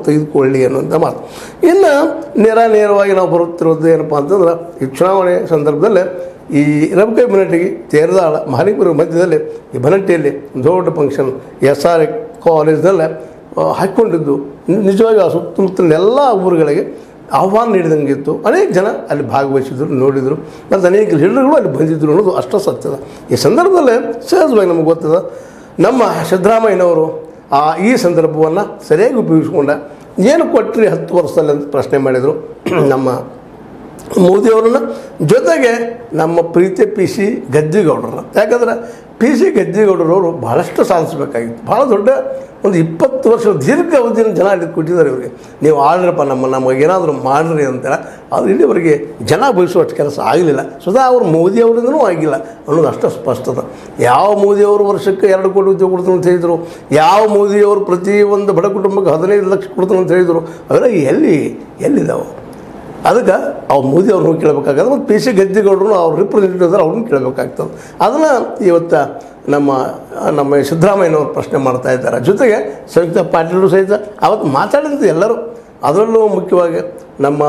ತೆಗೆದುಕೊಳ್ಳಿ ಅನ್ನುವಂಥ ಮಾತು. ಇನ್ನು ನೇರವಾಗಿ ನಾವು ಬರುತ್ತಿರೋದು ಏನಪ್ಪ ಅಂತಂದ್ರೆ ಈ ಚುನಾವಣೆ ಸಂದರ್ಭದಲ್ಲಿ ಈ ರಬಕೈ ಬನಟ್ಟಿಗೆ ತೇರದಾಳ ಮಹಾಲಿಪುರ ಮಧ್ಯದಲ್ಲಿ ಈ ಬನಟ್ಟಿಯಲ್ಲಿ ದೊಡ್ಡ ಫಂಕ್ಷನ್ SR ಕಾಲೇಜ್ನಲ್ಲೇ ಹಾಕ್ಕೊಂಡಿದ್ದು ನಿಜವಾಗಿ ಆ ಸುತ್ತಮುತ್ತಲಿನ ಎಲ್ಲ ಊರುಗಳಿಗೆ ಆಹ್ವಾನ ನೀಡಿದಂಗಿತ್ತು. ಅನೇಕ ಜನ ಅಲ್ಲಿ ಭಾಗವಹಿಸಿದ್ರು, ನೋಡಿದರು, ಮತ್ತು ಅನೇಕ ಲೀಡರ್ಗಳು ಅಲ್ಲಿ ಬಂದಿದ್ದರು ಅನ್ನೋದು ಅಷ್ಟು ಸತ್ಯದ. ಈ ಸಂದರ್ಭದಲ್ಲೇ ಸಹಜವಾಗಿ ನಮಗೆ ಗೊತ್ತದ ನಮ್ಮ ಸಿದ್ದರಾಮಯ್ಯನವರು ಈ ಸಂದರ್ಭವನ್ನು ಸರಿಯಾಗಿ ಉಪಯೋಗಿಸ್ಕೊಂಡ. ಏನು ಕೊಟ್ಟರೆ 10 ವರ್ಷದಲ್ಲಿ ಅಂತ ಪ್ರಶ್ನೆ ಮಾಡಿದರು ನಮ್ಮ ಮೋದಿಯವರನ್ನು. ಜೊತೆಗೆ ನಮ್ಮ ಪ್ರೀತಿ PC ಗದ್ದಿಗೌಡರನ್ನ. ಯಾಕಂದ್ರೆ PC ಗದ್ದಿಗೌಡರವರು ಭಾಳಷ್ಟು ಸಾಧಿಸಬೇಕಾಗಿತ್ತು. ಭಾಳ ದೊಡ್ಡ ಒಂದು 20 ವರ್ಷ ದೀರ್ಘ ಅವಧಿನ ಜನ ಅಲ್ಲಿ ಕೊಟ್ಟಿದ್ದಾರೆ ಇವರಿಗೆ. ನೀವು ಆಳ್ರಪ್ಪ ನಮಗೇನಾದರೂ ಮಾಡ್ರಿ ಅಂತೇಳಿ. ಅದು ಇಲ್ಲಿವರೆಗೆ ಜನ ಬಯಸುವಷ್ಟು ಕೆಲಸ ಆಗಲಿಲ್ಲ. ಸ್ವತಃ ಅವರು ಮೋದಿಯವರಿಂದನೂ ಆಗಿಲ್ಲ ಅನ್ನೋದು ಅಷ್ಟು ಸ್ಪಷ್ಟದ. ಯಾವ ಮೋದಿಯವರು ವರ್ಷಕ್ಕೆ 2 ಕೋಟಿ ಉದ್ಯೋಗ ಕೊಡ್ತಾನೆ ಅಂತ ಹೇಳಿದರು, ಯಾವ ಮೋದಿಯವರು ಪ್ರತಿ ಒಂದು ಬಡ ಕುಟುಂಬಕ್ಕೆ 15 ಲಕ್ಷ ಕೊಡ್ತಾನೆ ಅಂತ ಹೇಳಿದರು. ಅವೆಲ್ಲ ಎಲ್ಲಿದ್ದಾವೆ? ಅದಕ್ಕೆ ಅವ್ರು ಮೋದಿ ಅವ್ರನ್ನೂ ಕೇಳಬೇಕಾಗ್ತದೆ, ಮತ್ತು PC ಗದ್ದಿಗೌಡರು ಅವ್ರು ರಿಪ್ರೆಸೆಂಟೇಟಿವ್ ಇದ್ದಾರೆ, ಅವ್ರನ್ನೂ ಕೇಳಬೇಕಾಗ್ತದೆ. ಅದನ್ನು ಇವತ್ತು ನಮ್ಮ ಸಿದ್ದರಾಮಯ್ಯನವರು ಪ್ರಶ್ನೆ ಮಾಡ್ತಾ ಇದ್ದಾರೆ. ಜೊತೆಗೆ ಸಂಯುಕ್ತ ಪಾಟೀಲರು ಸಹಿತ ಅವತ್ತು ಮಾತಾಡಿದ್ದು ಎಲ್ಲರೂ. ಅದರಲ್ಲೂ ಮುಖ್ಯವಾಗಿ ನಮ್ಮ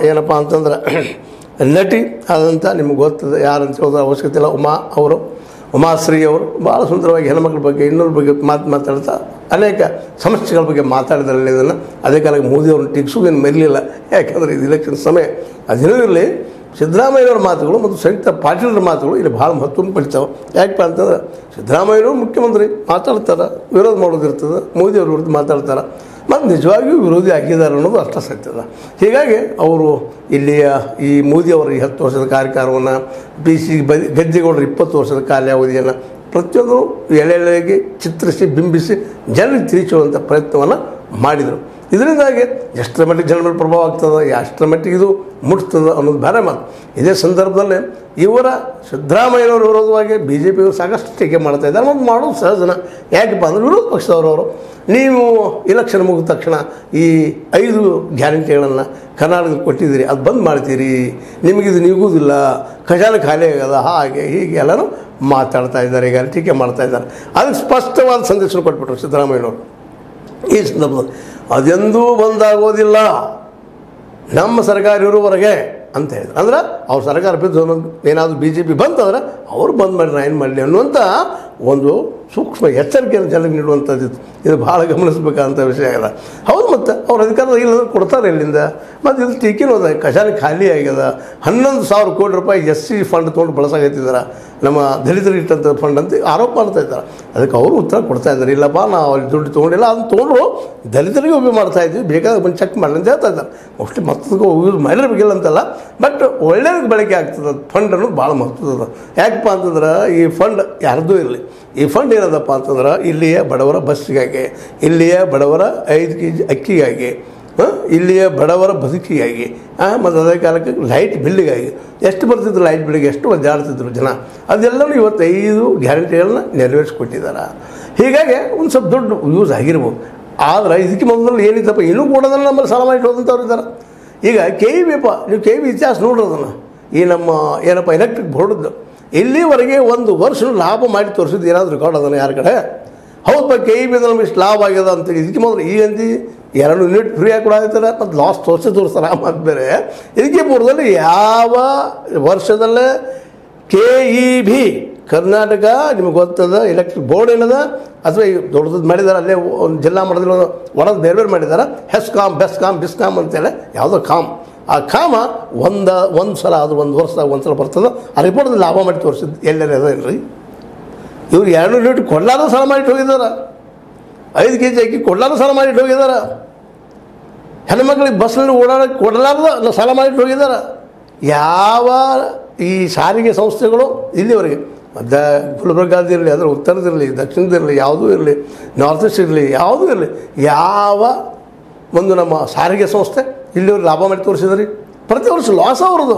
ಏನಪ್ಪ ಅಂತಂದ್ರೆ ನಟಿ ಆದಂಥ ನಿಮ್ಗೆ ಗೊತ್ತದೆ ಯಾರಂತ ಹೇಳೋದ್ರ ಅವಶ್ಯಕತೆ ಇಲ್ಲ, ಉಮಾಶ್ರೀ ಅವರು ಭಾಳ ಸುಂದರವಾಗಿ ಹೆಣ್ಮಕ್ಳ ಬಗ್ಗೆ ಇನ್ನೊಬ್ಬರ ಬಗ್ಗೆ ಮಾತಾಡ್ತಾ ಅನೇಕ ಸಮಸ್ಯೆಗಳ ಬಗ್ಗೆ ಮಾತಾಡಿದ್ರಲ್ಲಿ ಇದನ್ನು. ಅದೇ ಕಾಲಕ್ಕೆ ಮೋದಿಯವ್ರನ್ನ ಟೀಕ್ಸೋದೇನು ಮೆರಲಿಲ್ಲ. ಯಾಕಂದರೆ ಇದು ಇಲೆಕ್ಷನ್ ಸಮಯ. ಅದಿರಲಿ ಸಿದ್ದರಾಮಯ್ಯನವ್ರ ಮಾತುಗಳು ಮತ್ತು ಸಂಯುಕ್ತ ಪಾಟೀಲರ ಮಾತುಗಳು ಇಲ್ಲಿ ಭಾಳ ಮಹತ್ವವನ್ನು ಪಡಿತಾವೆ. ಯಾಕಪ್ಪ ಅಂತಂದ್ರೆ ಸಿದ್ದರಾಮಯ್ಯನವರು ಮುಖ್ಯಮಂತ್ರಿ ಮಾತಾಡ್ತಾರೆ, ವಿರೋಧ ಮಾಡೋದಿರ್ತದೆ, ಮೋದಿಯವ್ರ ವಿರುದ್ಧ ಮಾತಾಡ್ತಾರೆ, ಮತ್ತು ನಿಜವಾಗಿಯೂ ವಿರೋಧಿ ಆಗಿದ್ದಾರೆ ಅನ್ನೋದು ಅಷ್ಟ ಸತ್ಯದ. ಹೀಗಾಗಿ ಅವರು ಇಲ್ಲಿಯ ಈ ಮೋದಿಯವರ ಈ 10 ವರ್ಷದ ಕಾರ್ಯಕಾಲವನ್ನು PC ಗದ್ದಿಗೌಡರ 20 ವರ್ಷದ ಕಾಲಾವಧಿಯನ್ನು ಪ್ರತಿಯೊಂದು ಎಳೆಗೆ ಚಿತ್ರಿಸಿ ಬಿಂಬಿಸಿ ಜನರಿಗೆ ತಿಳಿಸುವಂಥ ಪ್ರಯತ್ನವನ್ನು ಮಾಡಿದರು. ಇದರಿಂದಾಗಿ ಎಷ್ಟರ ಮಟ್ಟಿಗೆ ಜನರ ಮೇಲೆ ಪ್ರಭಾವ ಆಗ್ತದೆ, ಎಷ್ಟರ ಮಟ್ಟಿಗೆ ಇದು ಮುಟ್ತದೆ ಅನ್ನೋದು ಬೇರೆ ಮಾತು. ಇದೇ ಸಂದರ್ಭದಲ್ಲಿ ಇವರ ಸಿದ್ದರಾಮಯ್ಯನವರ ವಿರೋಧವಾಗಿ BJPಯವರು ಸಾಕಷ್ಟು ಟೀಕೆ ಮಾಡ್ತಾಯಿದ್ದಾರೆ. ಮತ್ತು ಮಾಡೋದು ಸಹಜನ. ಯಾಕಪ್ಪ ಅಂದರೆ ವಿರೋಧ ಪಕ್ಷದವರವರು ನೀವು ಇಲೆಕ್ಷನ್ ಮುಗಿದ ತಕ್ಷಣ ಈ 5 ಗ್ಯಾರಂಟಿಗಳನ್ನು ಕರ್ನಾಟಕಕ್ಕೆ ಕೊಟ್ಟಿದ್ದೀರಿ, ಅದು ಬಂದ್ ಮಾಡ್ತೀರಿ, ನಿಮಗಿದು ನಿಗುವುದಿಲ್ಲ, ಖಜಾನೆ ಖಾಲಿ ಆಗದ, ಹಾಗೆ ಹೀಗೆ ಎಲ್ಲರೂ ಮಾತಾಡ್ತಾ ಇದ್ದಾರೆ, ಈಗ ಟೀಕೆ ಮಾಡ್ತಾ ಇದ್ದಾರೆ. ಅದಕ್ಕೆ ಸ್ಪಷ್ಟವಾದ ಸಂದೇಶ ಕೊಟ್ಬಿಟ್ರು ಸಿದ್ದರಾಮಯ್ಯನವರು ಈ ಸಂದರ್ಭದಲ್ಲಿ. ಅದೆಂದೂ ಬಂದಾಗೋದಿಲ್ಲ ನಮ್ಮ ಸರ್ಕಾರ ಇರುವವರೆಗೆ ಅಂತ ಹೇಳಿದ್ರು. ಅಂದ್ರೆ ಅವ್ರ ಸರ್ಕಾರ ಬಿದ್ದು ಏನಾದರೂ BJP ಬಂತಂದ್ರೆ ಅವರು ಬಂದ್ ಮಾಡಿ ನಾ ಏನು ಮಾಡಲಿ ಅನ್ನುವಂಥ ಒಂದು ಸೂಕ್ಷ್ಮ ಎಚ್ಚರಿಕೆಯನ್ನು ಜನರಿಗೆ ನೀಡುವಂಥದ್ದು. ಇದು ಭಾಳ ಗಮನಿಸಬೇಕಾದಂಥ ವಿಷಯ ಅಲ್ಲ. ಹೌದು, ಮತ್ತು ಅವ್ರ ಅಧಿಕಾರದ ಇಲ್ಲ ಕೊಡ್ತಾರೆ ಇಲ್ಲಿಂದ. ಮತ್ತು ಇದು ಟೀಕೆನೂ ಅದ, ಖಜಾನೆ ಖಾಲಿ ಆಗ್ಯದ. 11,000 ಕೋಟಿ ರೂಪಾಯಿ SC ಫಂಡ್ ತೊಗೊಂಡು ಬಳಸಾಕತ್ತಿದ್ದಾರೆ, ನಮ್ಮ ದಲಿತರಿಗೆ ಇಟ್ಟಂಥ ಫಂಡ್ ಅಂತ ಆರೋಪ ಮಾಡ್ತಾ ಇದ್ದಾರೆ. ಅದಕ್ಕೆ ಅವರು ಉತ್ತರ ಕೊಡ್ತಾ ಇದ್ದಾರೆ, ಇಲ್ಲಪ್ಪ ನಾವು ಅಲ್ಲಿ ದುಡ್ಡು ತೊಗೊಂಡಿಲ್ಲ, ಅದನ್ನು ತೊಗೊಂಡ್ರು ದಲಿತರಿಗೆ ಉಪಯೋಗ ಮಾಡ್ತಾ ಇದ್ವಿ, ಬೇಕಾದಾಗ ಬಂದು ಚೆಕ್ ಮಾಡಿ ಅಂತ ಹೇಳ್ತಾ ಇದ್ದಾರೆ. ಮೋಸ್ಟ್ಲಿ ಮತ್ತದಕ್ಕೆ ಯೂಸ್ ಮಾಡಿರಬೇಕಿಲ್ಲ ಅಂತಲ್ಲ, ಬಟ್ ಒಳ್ಳೆಯದಕ್ಕೆ ಬಳಕೆ ಆಗ್ತದೆ ಫಂಡ್ ಅನ್ನೋದು ಭಾಳ ಮಹತ್ವದ. ಯಾಕಪ್ಪ ಅಂತಂದ್ರೆ ಈ ಫಂಡ್ ಯಾರ್ದೂ ಇರಲಿ, ಈ ಫಂಡ್ ಏನದಪ್ಪ ಅಂತಂದ್ರೆ ಇಲ್ಲಿಯ ಬಡವರ ಬಸ್ಸಿಗಾಗಿ, ಇಲ್ಲಿಯ ಬಡವರ 5 kg ಅಕ್ಕಿಗಾಗಿ, ಇಲ್ಲಿಯ ಬಡವರ ಬದುಕಿಗಾಗಿ, ಮತ್ತು ಅದೇ ಕಾಲಕ್ಕೆ ಲೈಟ್ ಬಿಲ್ಲಿಗಾಗಿ ಎಷ್ಟು ಬರ್ತಿದ್ರು, ಲೈಟ್ ಬಿಲ್ಲಿಗೆ ಎಷ್ಟು ಒದ್ದಾಡ್ತಿದ್ರು ಜನ, ಅದೆಲ್ಲವೂ ಇವತ್ತು 5 ಗ್ಯಾರಂಟಿಗಳನ್ನ ನೆರವೇರಿಸ್ಕೊಟ್ಟಿದ್ದಾರೆ. ಹೀಗಾಗಿ ಒಂದು ಸ್ವಲ್ಪ ದುಡ್ಡು ಯೂಸ್ ಆಗಿರ್ಬೋದು. ಆದರೆ ಇದಕ್ಕೆ ಮೊದಲು ಏನಿತ್ತಪ್ಪ, ಇನ್ನೂ ಕೊಡೋದನ್ನು ನಮ್ಮಲ್ಲಿ ಸಾಲ ಮಾಡಿ ಹೋದಂಥವ್ರು ಇದ್ದಾರೆ. ಈಗ KEB ನೀವು KEB ಇತಿಹಾಸ ನೋಡ್ರೋದನ್ನು, ಈ ನಮ್ಮ ಏನಪ್ಪ ಎಲೆಕ್ಟ್ರಿಕ್ ಬೋರ್ಡದ್ದು ಇಲ್ಲಿವರೆಗೆ 1 ವರ್ಷ ಲಾಭ ಮಾಡಿ ತೋರಿಸಿದ್ದು ಏನಾದರೂ ರೆಕಾರ್ಡ್ ಅದನ್ನು ಯಾರ ಕಡೆ? ಹೌದಪ್ಪ, KEB ನಮ್ಗೆ ಇಷ್ಟು ಲಾಭ ಆಗ್ಯದ ಅಂತೇಳಿ ಇದಕ್ಕೆ ಮೊದಲು ಈ ಅಂತಿ 2 ಯೂನಿಟ್ ಫ್ರೀಯಾಗಿ ಕೊಡಾಗ್ತಾರೆ, ಮತ್ತು ಲಾಸ್ಟ್ ತೋರಿಸ್ತಾರೆ. ಆ ಮಾತು ಬೇರೆ. ಇದಕ್ಕೆ ಪೂರ್ವದಲ್ಲಿ ಯಾವ ವರ್ಷದಲ್ಲೇ KEB ಕರ್ನಾಟಕ ನಿಮಗೆ ಗೊತ್ತದ ಎಲೆಕ್ಟ್ರಿಕ್ ಬೋರ್ಡ್ ಏನದ ಅಥವಾ ಈಗ ದೊಡ್ಡದು ಮಾಡಿದ್ದಾರೆ, ಅಲ್ಲೇ ಒಂದು ಜಿಲ್ಲಾ ಮಟ್ಟದಲ್ಲಿ ಒಳಗೆ ಬೇರೆ ಬೇರೆ ಮಾಡಿದ್ದಾರೆ, ಹೆಸ್ಕಾಮ್ ಬಿಸ್ಕಾಮ್ ಅಂತೇಳಿ ಯಾವುದೋ ಕಾಮ್. ಆ ಕಾಮ ಒಂದು ಸಲ ಅದು 1 ವರ್ಷದಾಗ 1 ಸಲ ಬರ್ತದೆ. ಆ ರಿಪೋರ್ಟ್ದಲ್ಲಿ ಲಾಭ ಮಾಡಿ ತೋರಿಸಿದ್ದು ಎಲ್ಲರೂ ಅದೇನ್ರಿ? ಇವ್ರು 2 ಯೂನಿಟ್ ಕೊಡ್ಲಾರ ಸಾಲ ಮಾಡಿಟ್ಟು ಹೋಗಿದ್ದಾರೆ, 5 kg ಅಕ್ಕಿ ಕೊಡ್ಲಾರ ಸಾಲ ಮಾಡಿಟ್ಟು ಹೋಗಿದ್ದಾರೆ, ಹೆಣ್ಮಕ್ಳಿಗೆ ಬಸ್ನಲ್ಲಿ ಓಡಾಡೋಕ್ಕೆ ಕೊಡಲಾರ್ದ ಸಾಲ ಮಾಡಿಟ್ಟು ಹೋಗಿದ್ದಾರೆ. ಯಾವ ಈ ಸಾರಿಗೆ ಸಂಸ್ಥೆಗಳು ಇಲ್ಲಿವರೆಗೆ ಗುಲ್ಬರ್ಗಾದಿರಲಿ, ಅದರ ಉತ್ತರದಿರಲಿ, ದಕ್ಷಿಣದಿರಲಿ, ಯಾವುದೂ ಇರಲಿ, ನಾರ್ತ್ ಈಸ್ಟ್ ಇರಲಿ, ಯಾವುದೂ ಇರಲಿ, ಯಾವ ಒಂದು ನಮ್ಮ ಸಾರಿಗೆ ಸಂಸ್ಥೆ ಇಲ್ಲಿವ್ರಿಗೆ ಲಾಭ ಮಾಡಿ ತೋರಿಸಿದ್ರಿ? ಪ್ರತಿ ವರ್ಷ ಲಾಸ್ ಅವ್ರದ್ದು,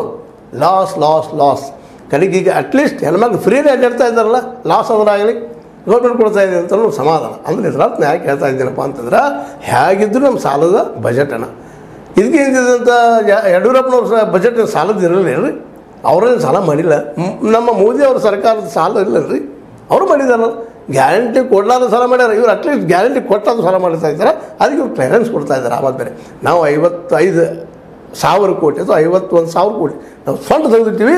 ಲಾಸ್. ಕಡೆಗೆ ಈಗ ಅಟ್ಲೀಸ್ಟ್ ಹೆಣ್ಮಕ್ಳು ಫ್ರೀನೇ ಅಡ್ಡಾಡ್ತಾ ಇದ್ದಾರಲ್ಲ, ಲಾಸ್ ಆದ್ರಾಗಲಿ ಗೌರ್ಮೆಂಟ್ ಕೊಡ್ತಾ ಇದೆ ಅಂತ ಸಮಾಧಾನ. ಅಂದರೆ ಇದರರ್ಥ ಯಾಕೆ ಹೇಳ್ತಾ ಇದ್ದೀನಪ್ಪ ಅಂತಂದ್ರೆ, ಹೇಗಿದ್ದರೂ ನಮ್ಮ ಸಾಲದ ಬಜೆಟನ್ನು ಇದಕ್ಕೆ ಏನಿದಂಥ ಯಡಿಯೂರಪ್ಪನವ್ರ ಬಜೆಟ್ ಸಾಲದ ಇರಲಿಲ್ಲ ರೀ, ಅವರೇನು ಸಾಲ ಮಾಡಿಲ್ಲ. ನಮ್ಮ ಮೋದಿ ಅವ್ರ ಸರ್ಕಾರದ ಸಾಲ ಇಲ್ಲ ರೀ, ಅವರು ಮಾಡಿದಾರಲ್ಲ. ಗ್ಯಾರಂಟಿ ಕೊಡಲಾರ್ದ ಸಾಲ ಮಾಡ್ಯಾರ, ಇವ್ರು ಅಟ್ಲೀಸ್ಟ್ ಗ್ಯಾರಂಟಿ ಕೊಟ್ಟಾದ್ರು ಸಾಲ ಮಾಡ್ತಾ ಇದ್ದಾರೆ, ಅದಕ್ಕೆ ಇವ್ರು ಕ್ಲಿಯರೆನ್ಸ್ ಕೊಡ್ತಾ ಇದ್ದಾರೆ. ಆವಾಗ ಬೇರೆ ನಾವು 55,000 ಕೋಟಿ ಅಥವಾ 51,000 ಕೋಟಿ ನಾವು ಫಂಡ್ ತೆಗೆದಿಟ್ಟಿವಿ,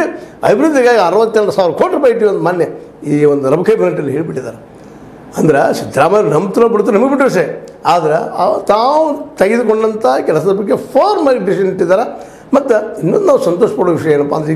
ಅಭಿವೃದ್ಧಿಗಾಗಿ 62,000 ಕೋಟಿ ರೂಪಾಯಿ ಇಟ್ಟಿವಿ ಅಂತ ಮೊನ್ನೆ ಈ ಒಂದು ರಬಕೈ ಮಿನಿಟಲ್ಲಿ ಹೇಳಿಬಿಟ್ಟಿದ್ದಾರೆ. ಅಂದ್ರೆ ಸಿದ್ದರಾಮಯ್ಯ ನಂಬ್ತಿರೋ ಬಿಡ್ತಾರೆ, ನಮಗೆ ಬಿಟ್ಟರೆ ಸೇ, ಆದ್ರೆ ತಾವು ತೆಗೆದುಕೊಂಡಂಥ ಕೆಲಸದ ಬಗ್ಗೆ ಫಾರ್ಮಲ್ ಡಿಸಿಷನ್ ಇಟ್ಟಿದ್ದಾರೆ. ಮತ್ತು ಇನ್ನೊಂದು ನಾವು ಸಂತೋಷ ಪಡೋ ವಿಷಯ ಏನಪ್ಪ ಅಂದರೆ